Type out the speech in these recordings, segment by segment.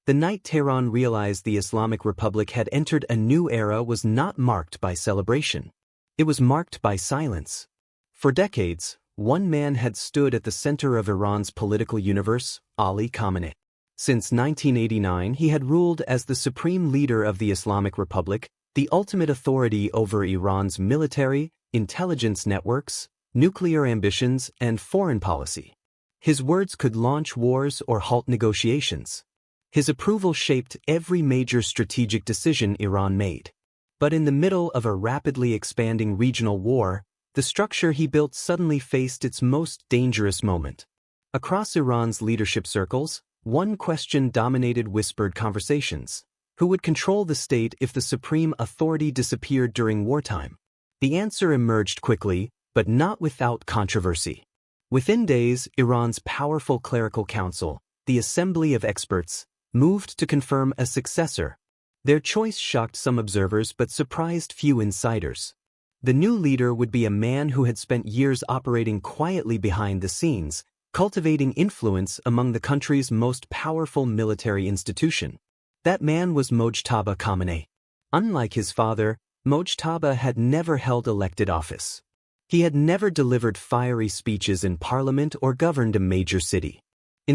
The night Tehran realized the Islamic Republic had entered a new era was not marked by celebration. It was marked by silence. For decades, one man had stood at the center of Iran's political universe, Ali Khamenei. Since 1989, he had ruled as the supreme leader of the Islamic Republic, the ultimate authority over Iran's military, intelligence networks, nuclear ambitions, and foreign policy. His words could launch wars or halt negotiations. His approval shaped every major strategic decision Iran made. But in the middle of a rapidly expanding regional war, the structure he built suddenly faced its most dangerous moment. Across Iran's leadership circles, one question dominated whispered conversations: who would control the state if the supreme authority disappeared during wartime? The answer emerged quickly, but not without controversy. Within days, Iran's powerful clerical council, the Assembly of Experts, moved to confirm a successor. Their choice shocked some observers but surprised few insiders. The new leader would be a man who had spent years operating quietly behind the scenes, cultivating influence among the country's most powerful military institution. That man was Mojtaba Khamenei. Unlike his father, Mojtaba had never held elected office. He had never delivered fiery speeches in parliament or governed a major city.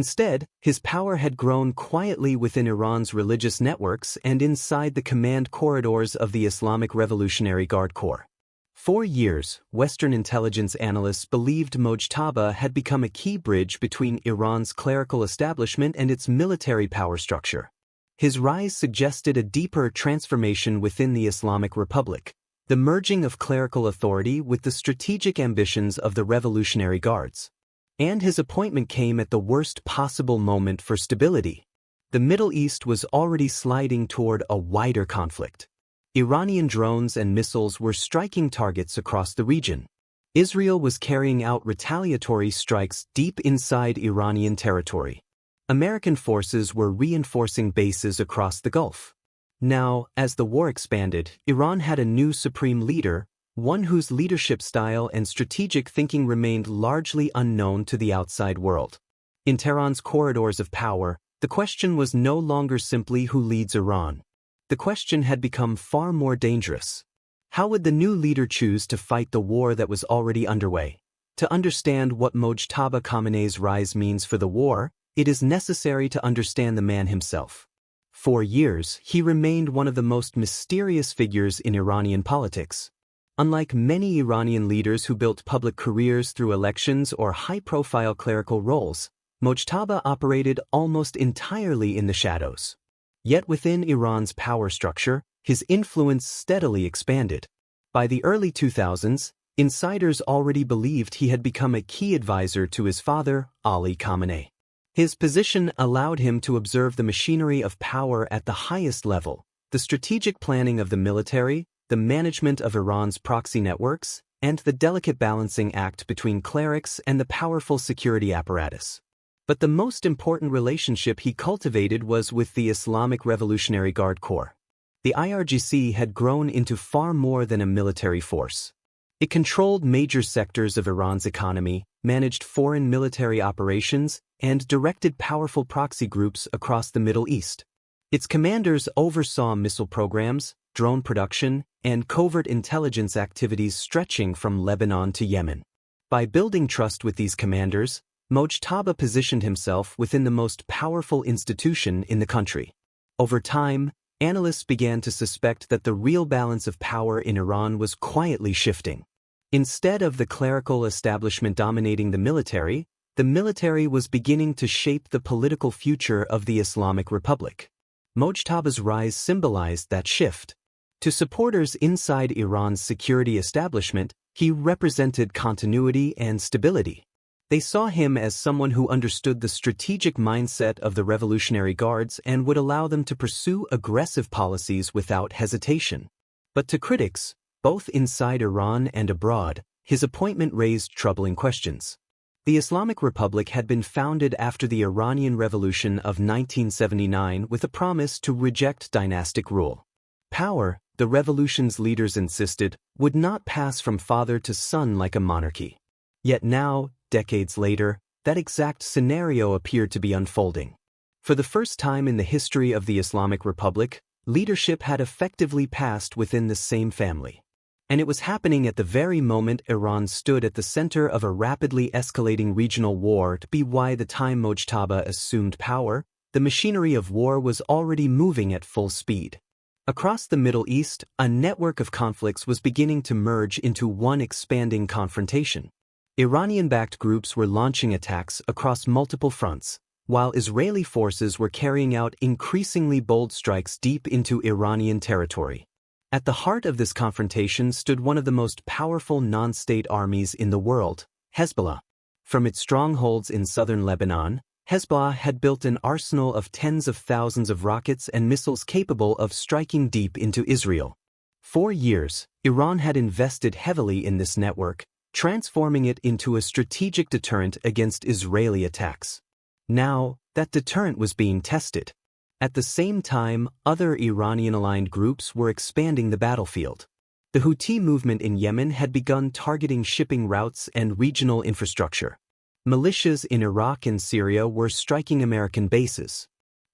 Instead, his power had grown quietly within Iran's religious networks and inside the command corridors of the Islamic Revolutionary Guard Corps. For years, Western intelligence analysts believed Mojtaba had become a key bridge between Iran's clerical establishment and its military power structure. His rise suggested a deeper transformation within the Islamic Republic, the merging of clerical authority with the strategic ambitions of the Revolutionary Guards. And his appointment came at the worst possible moment for stability. The Middle East was already sliding toward a wider conflict. Iranian drones and missiles were striking targets across the region. Israel was carrying out retaliatory strikes deep inside Iranian territory. American forces were reinforcing bases across the Gulf. Now, as the war expanded, Iran had a new supreme leader, one whose leadership style and strategic thinking remained largely unknown to the outside world. In Tehran's corridors of power, the question was no longer simply who leads Iran. The question had become far more dangerous. How would the new leader choose to fight the war that was already underway? To understand what Mojtaba Khamenei's rise means for the war, it is necessary to understand the man himself. For years, he remained one of the most mysterious figures in Iranian politics. Unlike many Iranian leaders who built public careers through elections or high-profile clerical roles, Mojtaba operated almost entirely in the shadows. Yet within Iran's power structure, his influence steadily expanded. By the early 2000s, insiders already believed he had become a key advisor to his father, Ali Khamenei. His position allowed him to observe the machinery of power at the highest level, the strategic planning of the military, the management of Iran's proxy networks, and the delicate balancing act between clerics and the powerful security apparatus. But the most important relationship he cultivated was with the Islamic Revolutionary Guard Corps. The IRGC had grown into far more than a military force. It controlled major sectors of Iran's economy, managed foreign military operations, and directed powerful proxy groups across the Middle East. Its commanders oversaw missile programs, drone production, and covert intelligence activities stretching from Lebanon to Yemen. By building trust with these commanders, Mojtaba positioned himself within the most powerful institution in the country. Over time, analysts began to suspect that the real balance of power in Iran was quietly shifting. Instead of the clerical establishment dominating the military was beginning to shape the political future of the Islamic Republic. Mojtaba's rise symbolized that shift. To supporters inside Iran's security establishment, he represented continuity and stability. They saw him as someone who understood the strategic mindset of the Revolutionary Guards and would allow them to pursue aggressive policies without hesitation. But to critics, both inside Iran and abroad, his appointment raised troubling questions. The Islamic Republic had been founded after the Iranian Revolution of 1979 with a promise to reject dynastic rule. Power, the revolution's leaders insisted, would not pass from father to son like a monarchy. Yet now, decades later, that exact scenario appeared to be unfolding. For the first time in the history of the Islamic Republic, leadership had effectively passed within the same family. And it was happening at the very moment Iran stood at the center of a rapidly escalating regional war. By the time Mojtaba assumed power, the machinery of war was already moving at full speed. Across the Middle East, a network of conflicts was beginning to merge into one expanding confrontation. Iranian-backed groups were launching attacks across multiple fronts, while Israeli forces were carrying out increasingly bold strikes deep into Iranian territory. At the heart of this confrontation stood one of the most powerful non-state armies in the world, Hezbollah. From its strongholds in southern Lebanon, Hezbollah had built an arsenal of tens of thousands of rockets and missiles capable of striking deep into Israel. For years, Iran had invested heavily in this network, transforming it into a strategic deterrent against Israeli attacks. Now, that deterrent was being tested. At the same time, other Iranian-aligned groups were expanding the battlefield. The Houthi movement in Yemen had begun targeting shipping routes and regional infrastructure. Militias in Iraq and Syria were striking American bases.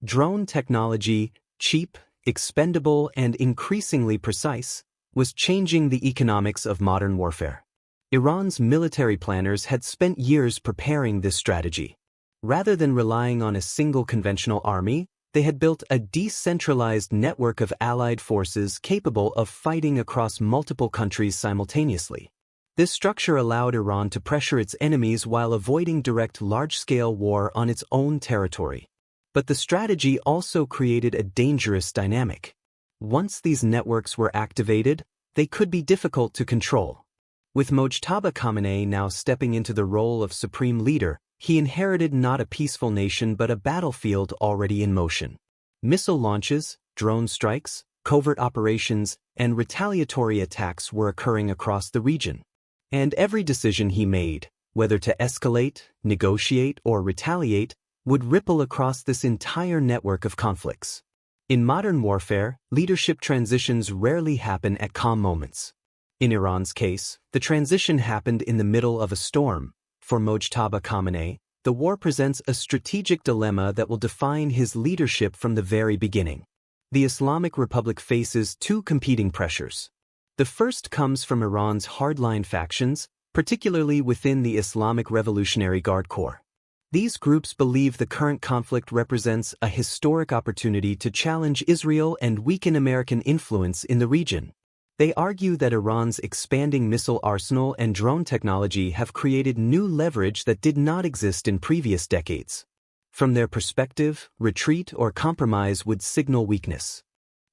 Drone technology, cheap, expendable, and increasingly precise, was changing the economics of modern warfare. Iran's military planners had spent years preparing this strategy. Rather than relying on a single conventional army, they had built a decentralized network of allied forces capable of fighting across multiple countries simultaneously. This structure allowed Iran to pressure its enemies while avoiding direct large-scale war on its own territory. But the strategy also created a dangerous dynamic. Once these networks were activated, they could be difficult to control. With Mojtaba Khamenei now stepping into the role of supreme leader, he inherited not a peaceful nation but a battlefield already in motion. Missile launches, drone strikes, covert operations, and retaliatory attacks were occurring across the region. And every decision he made, whether to escalate, negotiate, or retaliate, would ripple across this entire network of conflicts. In modern warfare, leadership transitions rarely happen at calm moments. In Iran's case, the transition happened in the middle of a storm. For Mojtaba Khamenei, the war presents a strategic dilemma that will define his leadership from the very beginning. The Islamic Republic faces two competing pressures. The first comes from Iran's hardline factions, particularly within the Islamic Revolutionary Guard Corps. These groups believe the current conflict represents a historic opportunity to challenge Israel and weaken American influence in the region. They argue that Iran's expanding missile arsenal and drone technology have created new leverage that did not exist in previous decades. From their perspective, retreat or compromise would signal weakness.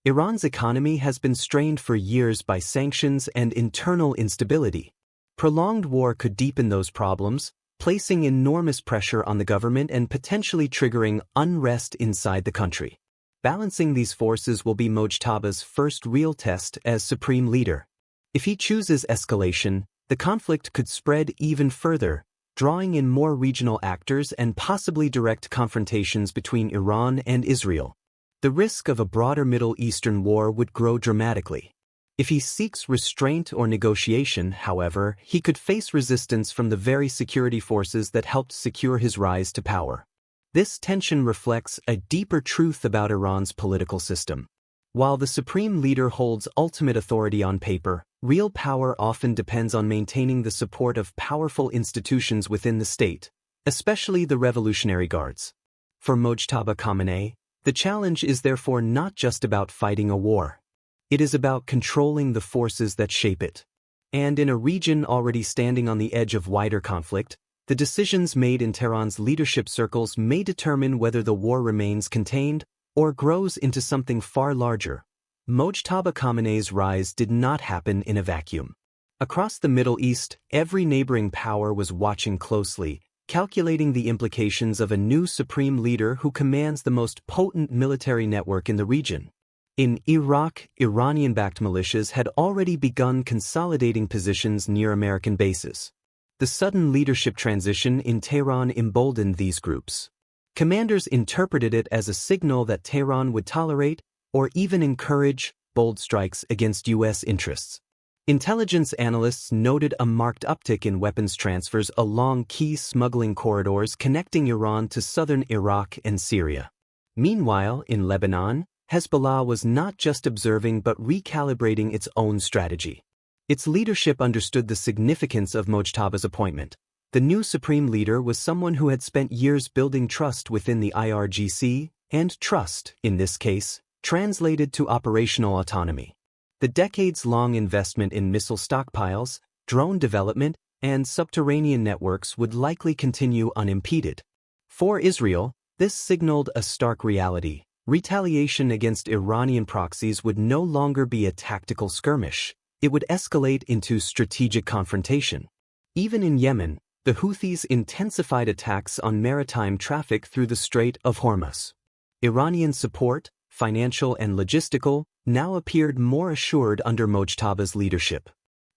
Iran's economy has been strained for years by sanctions and internal instability. Prolonged war could deepen those problems, placing enormous pressure on the government and potentially triggering unrest inside the country. Balancing these forces will be Mojtaba's first real test as supreme leader. If he chooses escalation, the conflict could spread even further, drawing in more regional actors and possibly direct confrontations between Iran and Israel. The risk of a broader Middle Eastern war would grow dramatically. If he seeks restraint or negotiation, however, he could face resistance from the very security forces that helped secure his rise to power. This tension reflects a deeper truth about Iran's political system. While the supreme leader holds ultimate authority on paper, real power often depends on maintaining the support of powerful institutions within the state, especially the Revolutionary Guards. For Mojtaba Khamenei, the challenge is therefore not just about fighting a war. It is about controlling the forces that shape it. And in a region already standing on the edge of wider conflict, the decisions made in Tehran's leadership circles may determine whether the war remains contained or grows into something far larger. Mojtaba Khamenei's rise did not happen in a vacuum. Across the Middle East, every neighboring power was watching closely, calculating the implications of a new supreme leader who commands the most potent military network in the region. In Iraq, Iranian-backed militias had already begun consolidating positions near American bases. The sudden leadership transition in Tehran emboldened these groups. Commanders interpreted it as a signal that Tehran would tolerate, or even encourage, bold strikes against U.S. interests. Intelligence analysts noted a marked uptick in weapons transfers along key smuggling corridors connecting Iran to southern Iraq and Syria. Meanwhile, in Lebanon, Hezbollah was not just observing but recalibrating its own strategy. Its leadership understood the significance of Mojtaba's appointment. The new supreme leader was someone who had spent years building trust within the IRGC, and trust, in this case, translated to operational autonomy. The decades-long investment in missile stockpiles, drone development, and subterranean networks would likely continue unimpeded. For Israel, this signaled a stark reality. Retaliation against Iranian proxies would no longer be a tactical skirmish. It would escalate into strategic confrontation. Even in Yemen, the Houthis intensified attacks on maritime traffic through the Strait of Hormuz. Iranian support, financial and logistical, now appeared more assured under Mojtaba's leadership.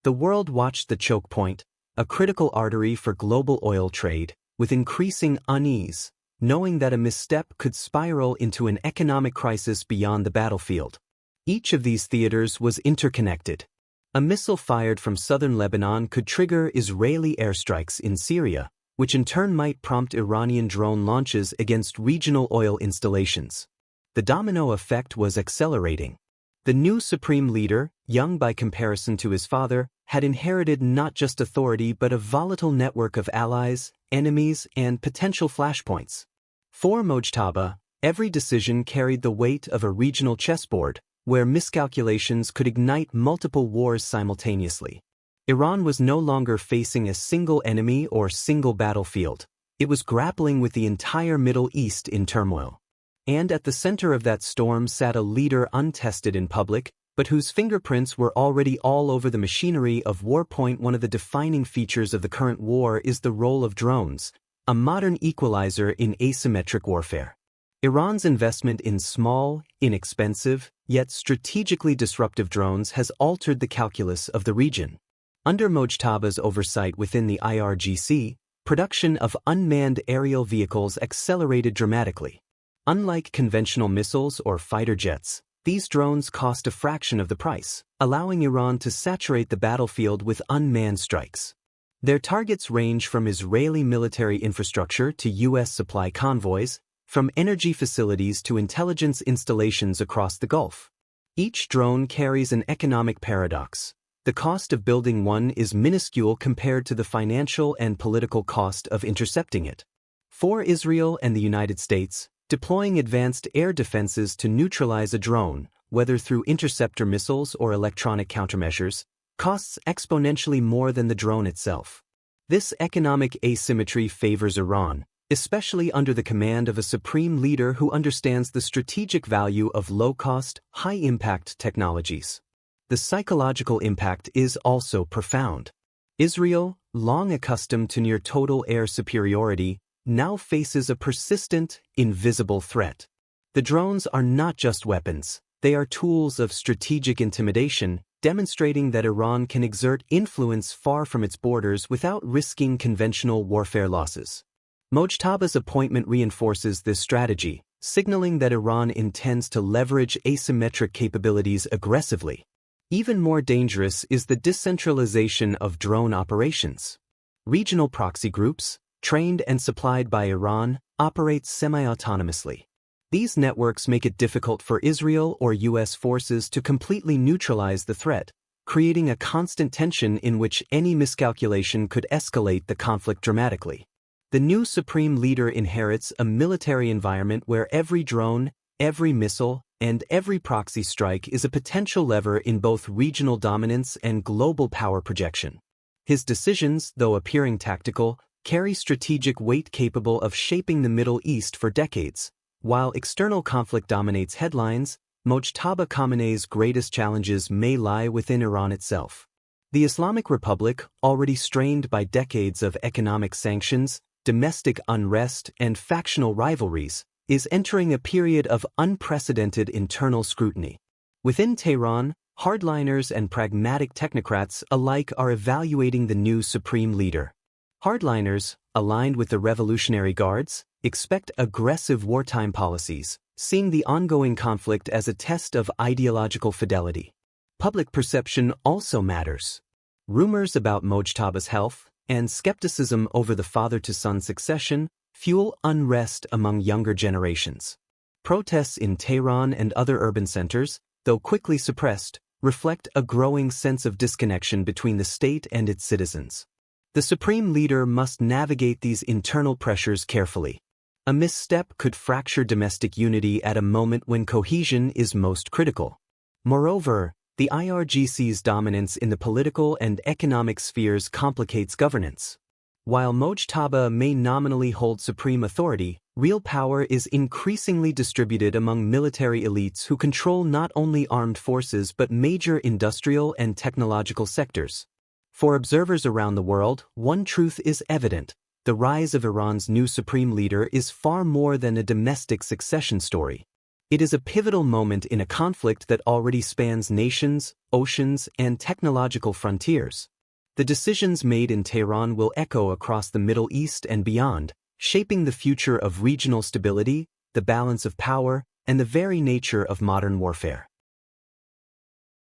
The world watched the choke point, a critical artery for global oil trade, with increasing unease, knowing that a misstep could spiral into an economic crisis beyond the battlefield. Each of these theaters was interconnected. A missile fired from southern Lebanon could trigger Israeli airstrikes in Syria, which in turn might prompt Iranian drone launches against regional oil installations. The domino effect was accelerating. The new supreme leader, young by comparison to his father, had inherited not just authority but a volatile network of allies, enemies, and potential flashpoints. For Mojtaba, every decision carried the weight of a regional chessboard, where miscalculations could ignite multiple wars simultaneously. Iran was no longer facing a single enemy or single battlefield. It was grappling with the entire Middle East in turmoil. And at the center of that storm sat a leader untested in public, but whose fingerprints were already all over the machinery of war. One of the defining features of the current war is the role of drones, a modern equalizer in asymmetric warfare. Iran's investment in small, inexpensive, yet strategically disruptive drones has altered the calculus of the region. Under Mojtaba's oversight within the IRGC, production of unmanned aerial vehicles accelerated dramatically. Unlike conventional missiles or fighter jets, these drones cost a fraction of the price, allowing Iran to saturate the battlefield with unmanned strikes. Their targets range from Israeli military infrastructure to U.S. supply convoys, from energy facilities to intelligence installations across the Gulf. Each drone carries an economic paradox. The cost of building one is minuscule compared to the financial and political cost of intercepting it. For Israel and the United States, deploying advanced air defenses to neutralize a drone, whether through interceptor missiles or electronic countermeasures, costs exponentially more than the drone itself. This economic asymmetry favors Iran, especially under the command of a supreme leader who understands the strategic value of low-cost, high-impact technologies. The psychological impact is also profound. Israel, long accustomed to near-total air superiority, now faces a persistent, invisible threat. The drones are not just weapons, they are tools of strategic intimidation, demonstrating that Iran can exert influence far from its borders without risking conventional warfare losses. Mojtaba's appointment reinforces this strategy, signaling that Iran intends to leverage asymmetric capabilities aggressively. Even more dangerous is the decentralization of drone operations. Regional proxy groups, trained and supplied by Iran, operate semi-autonomously. These networks make it difficult for Israel or U.S. forces to completely neutralize the threat, creating a constant tension in which any miscalculation could escalate the conflict dramatically. The new supreme leader inherits a military environment where every drone, every missile, and every proxy strike is a potential lever in both regional dominance and global power projection. His decisions, though appearing tactical, carry strategic weight capable of shaping the Middle East for decades. While external conflict dominates headlines, Mojtaba Khamenei's greatest challenges may lie within Iran itself. The Islamic Republic, already strained by decades of economic sanctions, domestic unrest, and factional rivalries, is entering a period of unprecedented internal scrutiny. Within Tehran, hardliners and pragmatic technocrats alike are evaluating the new supreme leader. Hardliners, aligned with the Revolutionary Guards, expect aggressive wartime policies, seeing the ongoing conflict as a test of ideological fidelity. Public perception also matters. Rumors about Mojtaba's health, and skepticism over the father-to-son succession fuel unrest among younger generations. Protests in Tehran and other urban centers, though quickly suppressed, reflect a growing sense of disconnection between the state and its citizens. The supreme leader must navigate these internal pressures carefully. A misstep could fracture domestic unity at a moment when cohesion is most critical. Moreover, the IRGC's dominance in the political and economic spheres complicates governance. While Mojtaba may nominally hold supreme authority, real power is increasingly distributed among military elites who control not only armed forces but major industrial and technological sectors. For observers around the world, one truth is evident: the rise of Iran's new supreme leader is far more than a domestic succession story. It is a pivotal moment in a conflict that already spans nations, oceans, and technological frontiers. The decisions made in Tehran will echo across the Middle East and beyond, shaping the future of regional stability, the balance of power, and the very nature of modern warfare.